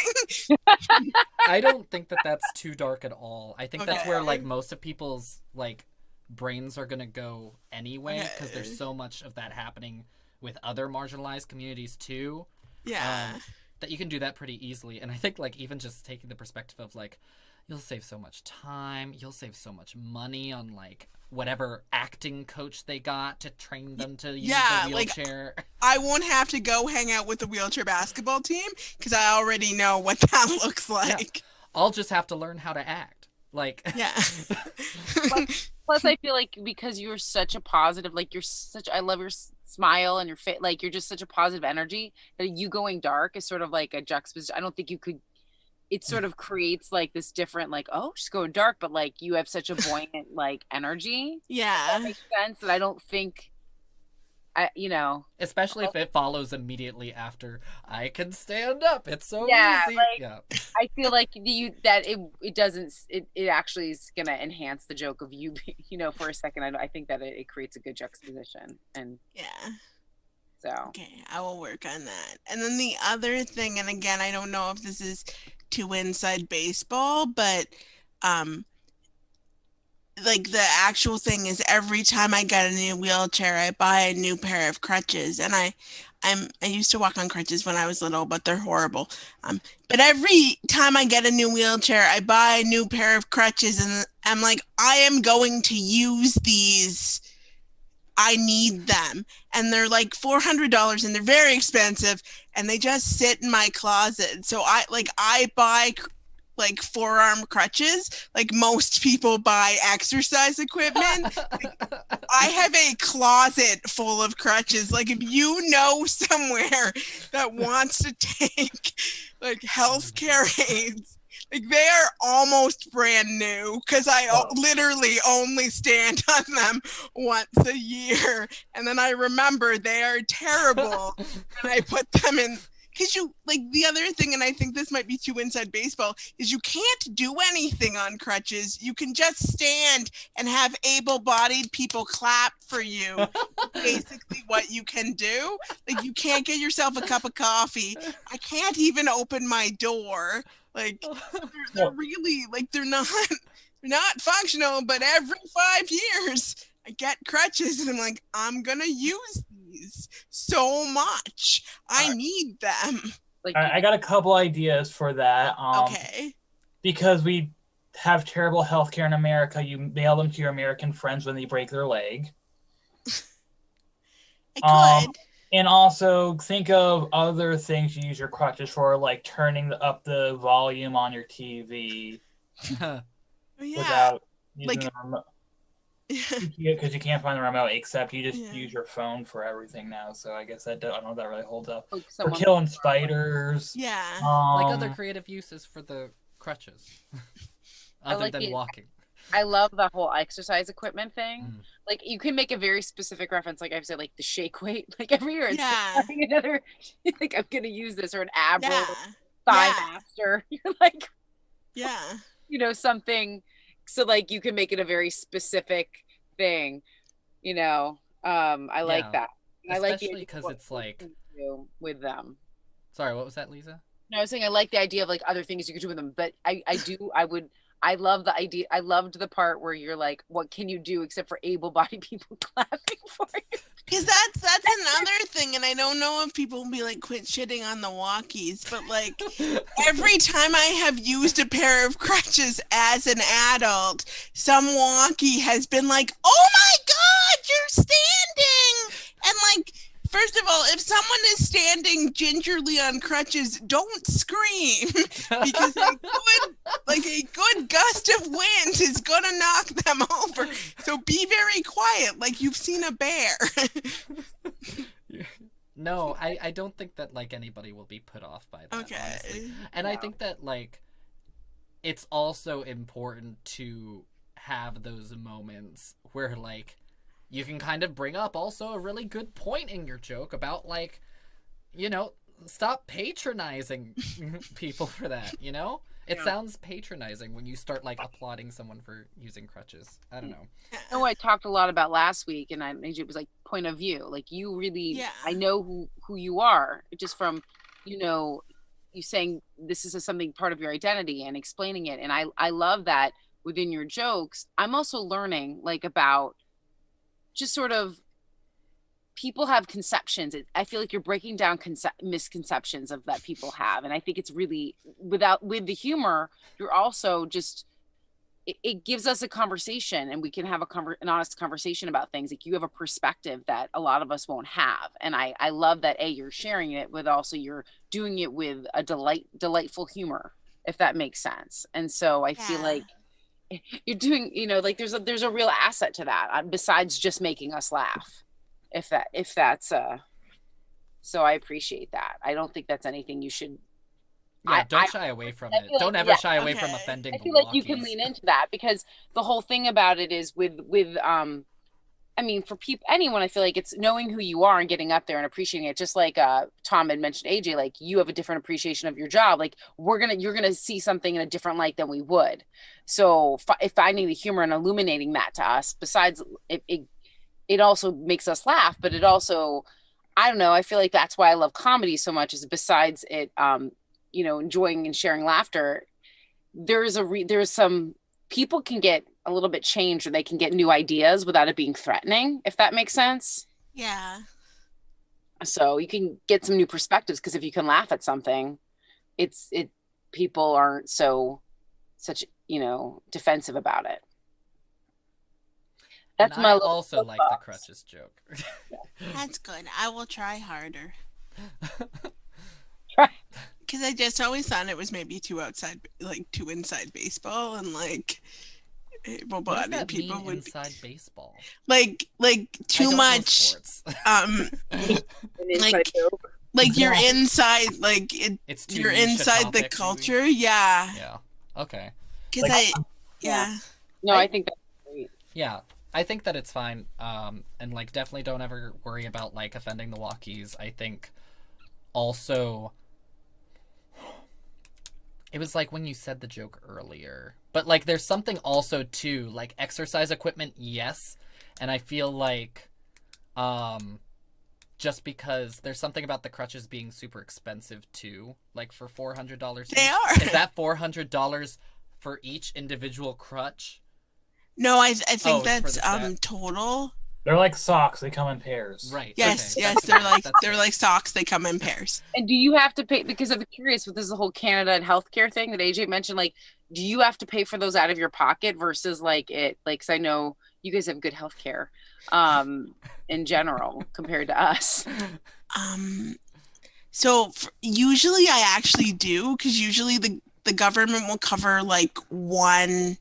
I don't think that that's too dark at all. I think that's where like most of people's like brains are gonna go anyway, because there's so much of that happening with other marginalized communities too. That you can do that pretty easily. And I think like even just taking the perspective of like, you'll save so much time, you'll save so much money on like whatever acting coach they got to train them to use the wheelchair. Like, I won't have to go hang out with the wheelchair basketball team because I already know what that looks like. I'll just have to learn how to act. Like Plus I feel like because you're such a positive, like I love your smile and your fit, like you're just such a positive energy that you going dark is sort of like a juxtaposition. I don't think you could, it sort of creates like this different, like, oh, she's going dark, but like you have such a buoyant like energy. That makes sense. That I don't think, especially if it follows immediately after I can stand up. It's so easy. I feel like it doesn't. It actually is gonna enhance the joke of you. For a second, I think that it creates a good juxtaposition. And so okay, I will work on that. And then the other thing, and again, I don't know if this is too inside baseball, but like the actual thing is every time I get a new wheelchair, I buy a new pair of crutches. And I used to walk on crutches when I was little, but they're horrible. But every time I get a new wheelchair, I buy a new pair of crutches, and I'm like, I am going to use these. I need them. And they're like $400 and they're very expensive, and they just sit in my closet. So I buy like forearm crutches, like most people buy exercise equipment. Like, I have a closet full of crutches. Like if you know somewhere that wants to take like healthcare aids, like they are almost brand new because I literally only stand on them once a year, and then I remember they are terrible and I put them in. Because you, like, the other thing, and I think this might be too inside baseball, is you can't do anything on crutches. You can just stand and have able-bodied people clap for you. Basically what you can do. Like, you can't get yourself a cup of coffee. I can't even open my door. Like, they're really, like, they're not functional, but every 5 years, I get crutches, and I'm like, I'm going to use these so much. I need them. Like, I got a couple ideas for that. Okay. Because we have terrible healthcare in America, you mail them to your American friends when they break their leg. I could. And also think of other things you use your crutches for, like turning up the volume on your TV. Without using the remote. Because you can't find the remote, except you just use your phone for everything now. So I guess I don't know if that really holds up. Like for killing spiders. Yeah. Like other creative uses for the crutches. Other than walking. I love the whole exercise equipment thing. Like you can make a very specific reference, like I've said, like the shake weight. Like every year it's another, like I'm going to use this, or an ab roll, thigh master. You're like, something. So like you can make it a very specific thing, I like that. And especially because it's like with them. Sorry, what was that, Lisa? No, I was saying I like the idea of like other things you could do with them, but I love the idea. I loved the part where you're like, what can you do except for able-bodied people clapping for you? Because that's another thing, and I don't know if people will be like, quit shitting on the walkies, but like every time I have used a pair of crutches as an adult, some walkie has been like, oh my God, you're standing! And like, first of all, if someone is standing gingerly on crutches, don't scream, because a good gust of wind is gonna knock them over. So be very quiet, like you've seen a bear. No, I don't think that like anybody will be put off by that. Okay. Honestly. And I think that like it's also important to have those moments where like you can kind of bring up also a really good point in your joke about like, stop patronizing people for that, It sounds patronizing when you start like applauding someone for using crutches. I don't know. No, I talked a lot about last week, and it was like point of view. Like you really, I know who you are just from, you saying this is something part of your identity and explaining it. And I love that within your jokes. I'm also learning like about just sort of people have conceptions. I feel like you're breaking down misconceptions of that people have. And I think it's really with the humor, you're also just, it gives us a conversation, and we can have an honest conversation about things. Like you have a perspective that a lot of us won't have. And I love that you're sharing it with also you're doing it with a delightful humor, if that makes sense. And so I feel like you're doing, like there's a real asset to that besides just making us laugh. If that's so I appreciate that. I don't think that's anything you should. Yeah, don't shy away from it. Don't ever shy away from offending. I feel like you can lean into that, because the whole thing about it is with I mean, for anyone, I feel like it's knowing who you are and getting up there and appreciating it. Just like Tom had mentioned, AJ, like you have a different appreciation of your job. Like you're gonna see something in a different light than we would. So finding the humor and illuminating that to us, besides it also makes us laugh, but it also, I don't know, I feel like that's why I love comedy so much, is besides it, enjoying and sharing laughter, there's some people can get a little bit changed, or they can get new ideas without it being threatening, if that makes sense. Yeah. So you can get some new perspectives, because if you can laugh at something, people aren't such defensive about it. That's my also like the crutches joke. That's good. I will try harder. Try. Because I just always thought it was maybe too inside baseball, and like able-bodied people would inside baseball. Like too much. Like you're inside, like you're inside the culture. Maybe? Yeah. Yeah. Okay. Because No, I think that's great. Yeah. I think that it's fine, and like definitely don't ever worry about like offending the walkies. I think also it was like when you said the joke earlier, but like there's something also too, like exercise equipment, yes, and I feel like just because there's something about the crutches being super expensive too, like for $400 they are. Is that $400 for each individual crutch? No, I think that's total. They're like socks. They come in pairs. Right. Yes, okay. yes. They're like socks. They come in pairs. And do you have to pay, because I'm curious with this whole Canada and healthcare thing that AJ mentioned, like, do you have to pay for those out of your pocket versus because I know you guys have good healthcare in general compared to us. So usually I actually do, because usually the government will cover like one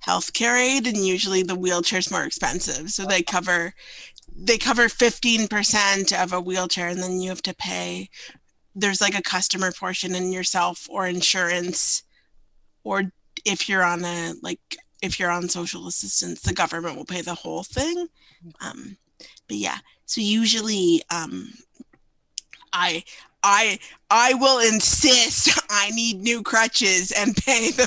healthcare aid, and usually the wheelchair's more expensive. So they cover 15% of a wheelchair, and then you have to pay. There's like a customer portion in yourself or insurance, or if you're on social assistance, the government will pay the whole thing. But yeah, so usually I will insist I need new crutches and pay the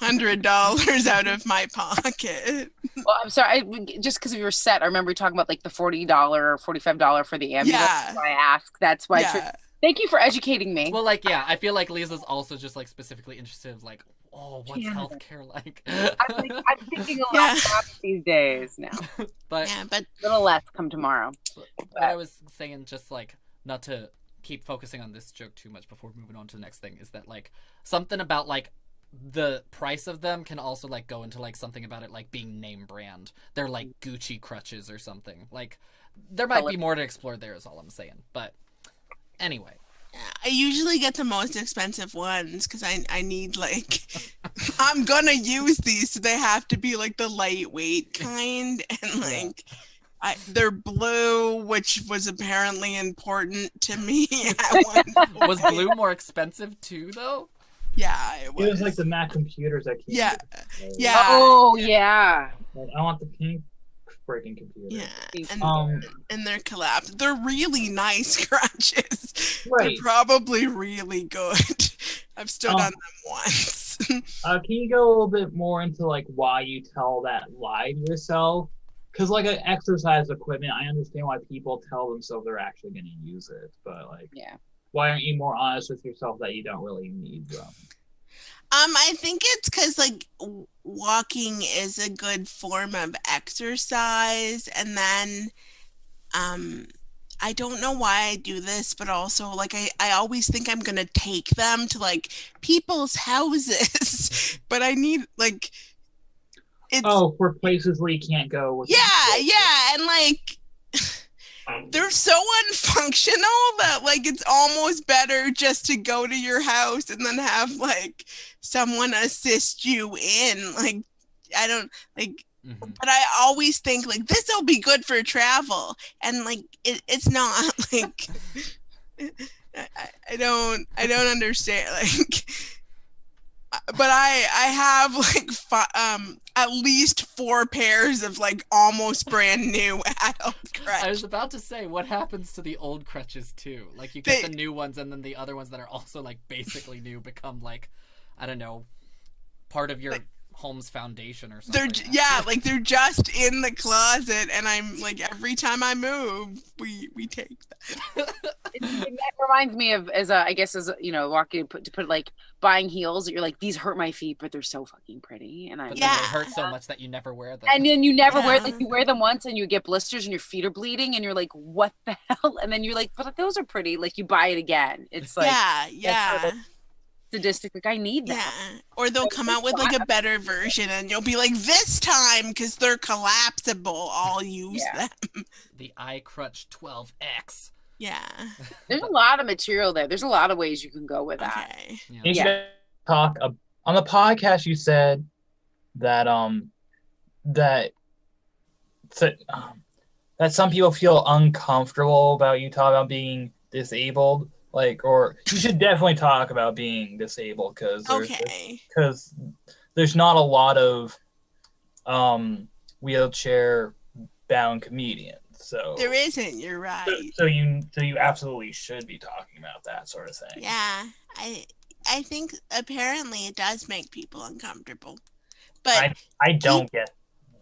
$400 out of my pocket. Well, I'm sorry, just because of your set, I remember talking about like the $40 or $45 for the ambulance. Yeah. That's why I asked. That's why. Yeah. Thank you for educating me. Well, like, yeah, I feel like Lisa's also just like specifically interested, like, oh, what's healthcare like? I'm thinking a lot about these days now. but a little less come tomorrow. But I was saying, just like, not to keep focusing on this joke too much before moving on to the next thing, is that like something about like the price of them can also like go into like something about it like being name brand. They're like Gucci crutches or something. Like there might be more to explore there, is all I'm saying. But anyway, I usually get the most expensive ones because I need like I'm gonna use these, so they have to be like the lightweight kind, and like they're blue, which was apparently important to me. Was blue more expensive too, though? Yeah, it was. It was like the Mac computers that came. Yeah. Oh yeah. I want the pink freaking computer. Yeah, and they're collapsed. They're really nice crutches. Right. They're probably really good. I've stood on them once. Can you go a little bit more into like why you tell that lie to yourself? Because like an exercise equipment, I understand why people tell themselves they're actually going to use it, but like, Yeah. why aren't you more honest with yourself that you don't really need them? I think it's because like walking is a good form of exercise, and then I don't know why I do this, but also like I always think I'm gonna take them to like people's houses, but I need like it's For places where you can't go with yeah, and like they're so unfunctional that like it's almost better just to go to your house and then have like someone assist you in. Like I don't like but I always think like this will be good for travel, and like it's not. Like I don't understand, like, but I have like at least 4 pairs of like almost brand new adult crutches. I was about to say, what happens to the old crutches too? Like you get the new ones, and then the other ones that are also like basically new become like, I don't know, part of your home's foundation or something. Like they're just in the closet, and I'm like every time I move, we take them. That reminds me of I guess you know, walking to put like buying heels that you're like, these hurt my feet, but they're so fucking pretty, and but then they hurt so much that you never wear them. And then you never wear them. You wear them once, and you get blisters, and your feet are bleeding, and you're like, what the hell? And then you're like, but those are pretty. Like you buy it again. It's like sadistic. Like I need that. Yeah, or they'll come out with like a better version, and you'll be like, this time because they're collapsible, I'll use them. The iCrutch 12X. Yeah. There's a lot of material there. There's a lot of ways you can go with that. Okay. You talk on the podcast. You said that that some people feel uncomfortable about you talking about being disabled. Like, or you should definitely talk about being disabled because there's not a lot of wheelchair bound comedians. So there isn't. You're right. So you absolutely should be talking about that sort of thing. Yeah, I think apparently it does make people uncomfortable, but I don't get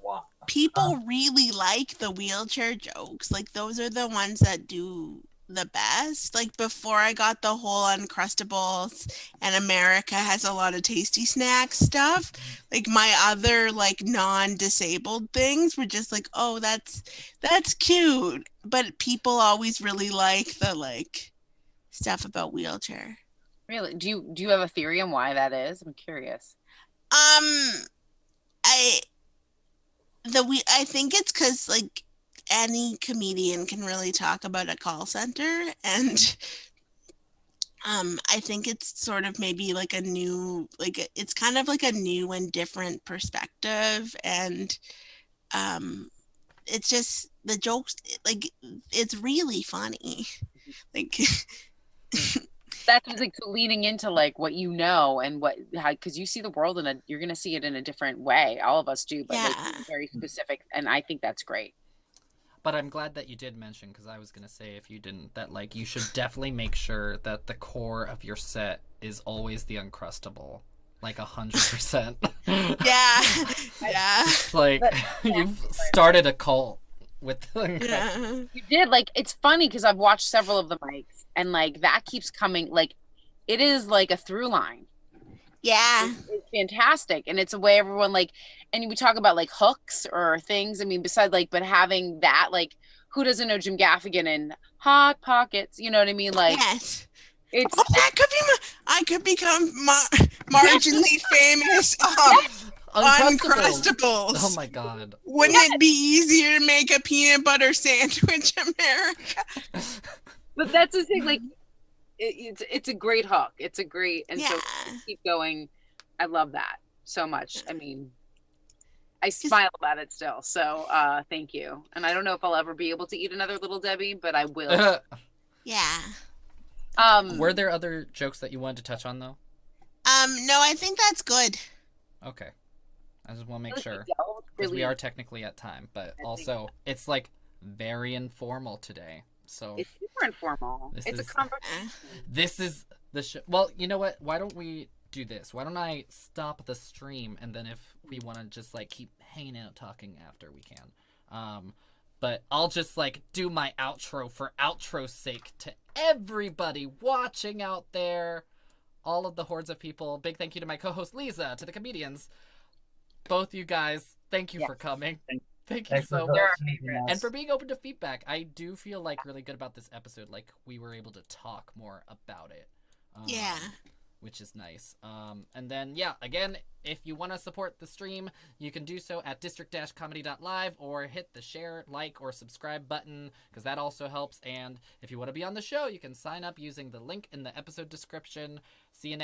why. People really like the wheelchair jokes. Like those are the ones that do the best. Like before I got the whole Uncrustables and America has a lot of tasty snacks stuff, like my other like non-disabled things were just like, oh, that's cute. But people always really like the like stuff about wheelchair. Really? Do you have a theory on why that is? I'm curious. I think it's because like any comedian can really talk about a call center, and I think it's sort of maybe like a new, like it's kind of like a new and different perspective, and it's just the jokes, like it's really funny, like that's like leaning into like what you know and how because you see the world you're gonna see it in a different way. All of us do, but like very specific, and I think that's great. But I'm glad that you did mention, because I was going to say, if you didn't, that like you should definitely make sure that the core of your set is always the Uncrustable. Like 100%. Yeah. Like, you've started a cult with the Uncrustable. Yeah. You did. Like, it's funny because I've watched several of the mics, and like that keeps coming. Like, it is like a through line. Yeah. It's fantastic. And it's a way everyone like, and we talk about like hooks or things. I mean, besides like, but having that, like, who doesn't know Jim Gaffigan and Hot Pockets? You know what I mean? Like, yes. It's that could be I could become marginally famous Uncrustables. Oh my god. Wouldn't it be easier to make a peanut butter sandwich, America? But that's the thing, like, it's a great hook. It's a great, and so keep going. I love that so much. I mean, I smile about it still. So thank you. And I don't know if I'll ever be able to eat another Little Debbie, but I will. Yeah. Were there other jokes that you wanted to touch on though? No, I think that's good. Okay. I just want to make sure, because we are technically at time, but also it's like very informal today. So it's super informal. It's a conversation. This is the show. Well, you know what? Why don't we do this? Why don't I stop the stream, and then if we want to just like keep hanging out talking after, we can. But I'll just like do my outro for outro's sake to everybody watching out there, all of the hordes of people. Big thank you to my co-host Liza, to the comedians, both you guys. Thank you for coming. Thank you so much. And for being open to feedback. I do feel like really good about this episode. Like we were able to talk more about it. Yeah. Which is nice. And then, yeah, again, if you want to support the stream, you can do so at district-comedy.live or hit the share, like, or subscribe button, because that also helps. And if you want to be on the show, you can sign up using the link in the episode description. See you next